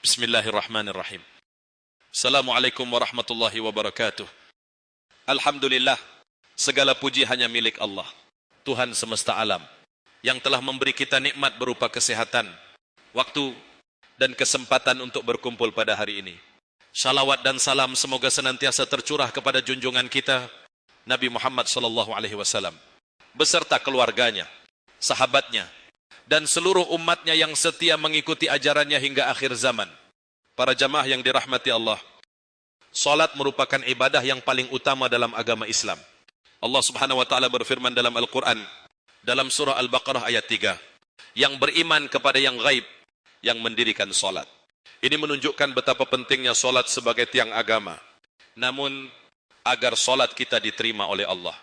Bismillahirrahmanirrahim. Assalamualaikum warahmatullahi wabarakatuh. Alhamdulillah, segala puji hanya milik Allah, Tuhan semesta alam, yang telah memberi kita nikmat berupa kesehatan, waktu, dan kesempatan untuk berkumpul pada hari ini. Shalawat dan salam semoga senantiasa tercurah kepada junjungan kita, Nabi Muhammad SAW, beserta keluarganya, sahabatnya, dan seluruh umatnya yang setia mengikuti ajarannya hingga akhir zaman. Para jamaah yang dirahmati Allah, salat merupakan ibadah yang paling utama dalam agama Islam. Allah Subhanahu wa taala berfirman dalam Al-Qur'an dalam surah Al-Baqarah ayat 3, yang beriman kepada yang gaib, yang mendirikan salat. Ini menunjukkan betapa pentingnya salat sebagai tiang agama. Namun agar salat kita diterima oleh Allah,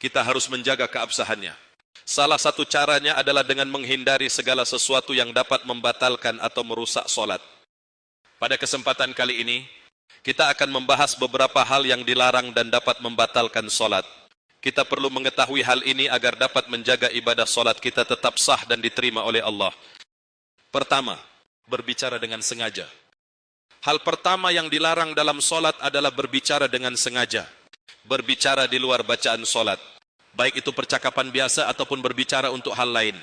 kita harus menjaga keabsahannya. Salah satu caranya adalah dengan menghindari segala sesuatu yang dapat membatalkan atau merusak salat. Pada kesempatan kali ini, kita akan membahas beberapa hal yang dilarang dan dapat membatalkan salat. Kita perlu mengetahui hal ini agar dapat menjaga ibadah salat kita tetap sah dan diterima oleh Allah. Pertama, berbicara dengan sengaja. Hal pertama yang dilarang dalam salat adalah berbicara dengan sengaja. Berbicara di luar bacaan salat, baik itu percakapan biasa ataupun berbicara untuk hal lain,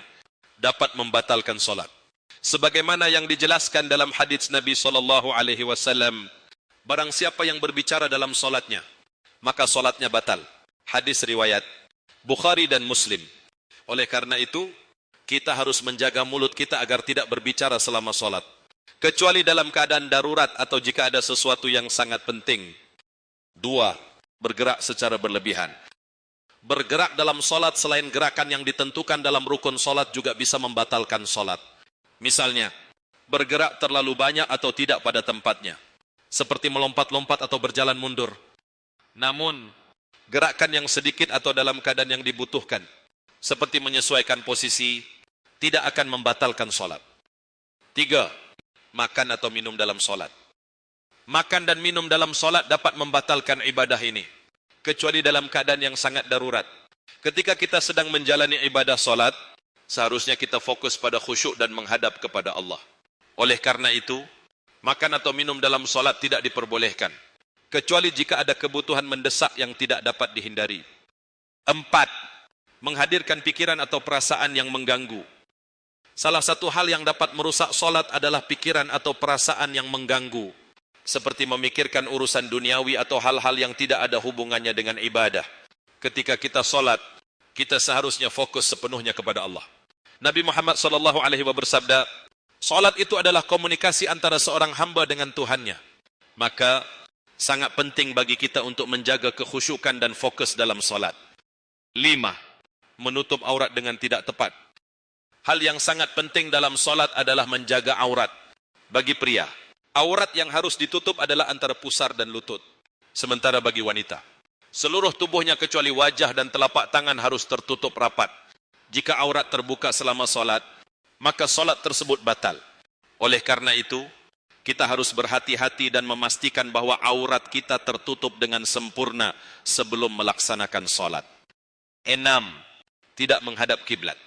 dapat membatalkan salat. Sebagaimana yang dijelaskan dalam hadis Nabi SAW, barang siapa yang berbicara dalam salatnya, maka salatnya batal. Hadis riwayat Bukhari dan Muslim. Oleh karena itu, kita harus menjaga mulut kita agar tidak berbicara selama salat, kecuali dalam keadaan darurat atau jika ada sesuatu yang sangat penting. 2. Bergerak secara berlebihan. Bergerak dalam salat selain gerakan yang ditentukan dalam rukun salat juga bisa membatalkan salat. Misalnya, bergerak terlalu banyak atau tidak pada tempatnya, seperti melompat-lompat atau berjalan mundur. Namun, gerakan yang sedikit atau dalam keadaan yang dibutuhkan, seperti menyesuaikan posisi, tidak akan membatalkan salat. 3. Makan atau minum dalam salat. Makan dan minum dalam salat dapat membatalkan ibadah ini, kecuali dalam keadaan yang sangat darurat. Ketika kita sedang menjalani ibadah salat, seharusnya kita fokus pada khusyuk dan menghadap kepada Allah. Oleh karena itu, makan atau minum dalam salat tidak diperbolehkan, kecuali jika ada kebutuhan mendesak yang tidak dapat dihindari. 4. Menghadirkan pikiran atau perasaan yang mengganggu. Salah satu hal yang dapat merusak salat adalah pikiran atau perasaan yang mengganggu, seperti memikirkan urusan duniawi atau hal-hal yang tidak ada hubungannya dengan ibadah. Ketika kita salat, kita seharusnya fokus sepenuhnya kepada Allah. Nabi Muhammad SAW bersabda, salat itu adalah komunikasi antara seorang hamba dengan Tuhannya. Maka sangat penting bagi kita untuk menjaga kekhusyukan dan fokus dalam salat. 5. Menutup aurat dengan tidak tepat. Hal yang sangat penting dalam salat adalah menjaga aurat. Bagi pria, aurat yang harus ditutup adalah antara pusar dan lutut. Sementara bagi wanita, seluruh tubuhnya kecuali wajah dan telapak tangan harus tertutup rapat. Jika aurat terbuka selama salat, maka salat tersebut batal. Oleh karena itu, kita harus berhati-hati dan memastikan bahwa aurat kita tertutup dengan sempurna sebelum melaksanakan salat. 6. Tidak menghadap kiblat.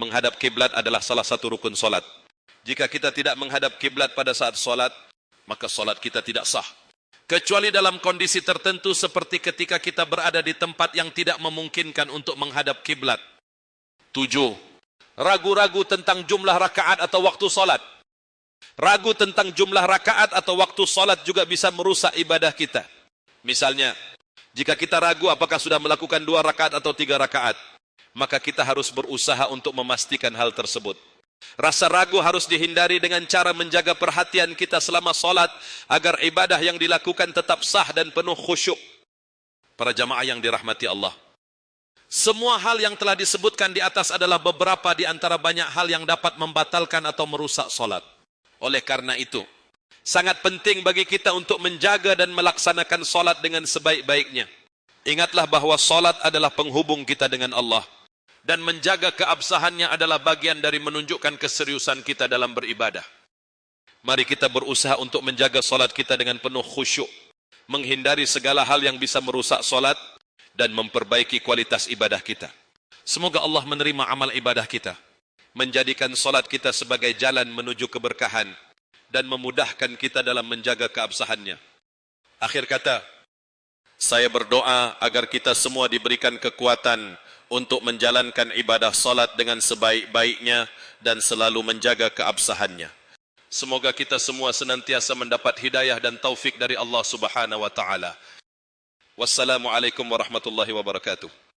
Menghadap kiblat adalah salah satu rukun salat. Jika kita tidak menghadap kiblat pada saat salat, maka salat kita tidak sah, kecuali dalam kondisi tertentu seperti ketika kita berada di tempat yang tidak memungkinkan untuk menghadap kiblat. 7. Ragu-ragu tentang jumlah rakaat atau waktu salat. Ragu tentang jumlah rakaat atau waktu salat juga bisa merusak ibadah kita. Misalnya, jika kita ragu apakah sudah melakukan 2 rakaat atau 3 rakaat, maka kita harus berusaha untuk memastikan hal tersebut. Rasa ragu harus dihindari dengan cara menjaga perhatian kita selama salat agar ibadah yang dilakukan tetap sah dan penuh khusyuk. Para jamaah yang dirahmati Allah, semua hal yang telah disebutkan di atas adalah beberapa di antara banyak hal yang dapat membatalkan atau merusak salat. Oleh karena itu, sangat penting bagi kita untuk menjaga dan melaksanakan salat dengan sebaik-baiknya. Ingatlah bahwa salat adalah penghubung kita dengan Allah, dan menjaga keabsahannya adalah bagian dari menunjukkan keseriusan kita dalam beribadah. Mari kita berusaha untuk menjaga salat kita dengan penuh khusyuk, menghindari segala hal yang bisa merusak salat, dan memperbaiki kualitas ibadah kita. Semoga Allah menerima amal ibadah kita, menjadikan salat kita sebagai jalan menuju keberkahan, dan memudahkan kita dalam menjaga keabsahannya. Akhir kata, saya berdoa agar kita semua diberikan kekuatan untuk menjalankan ibadah salat dengan sebaik-baiknya dan selalu menjaga keabsahannya. Semoga kita semua senantiasa mendapat hidayah dan taufik dari Allah Subhanahu wa taala. Wassalamualaikum warahmatullahi wabarakatuh.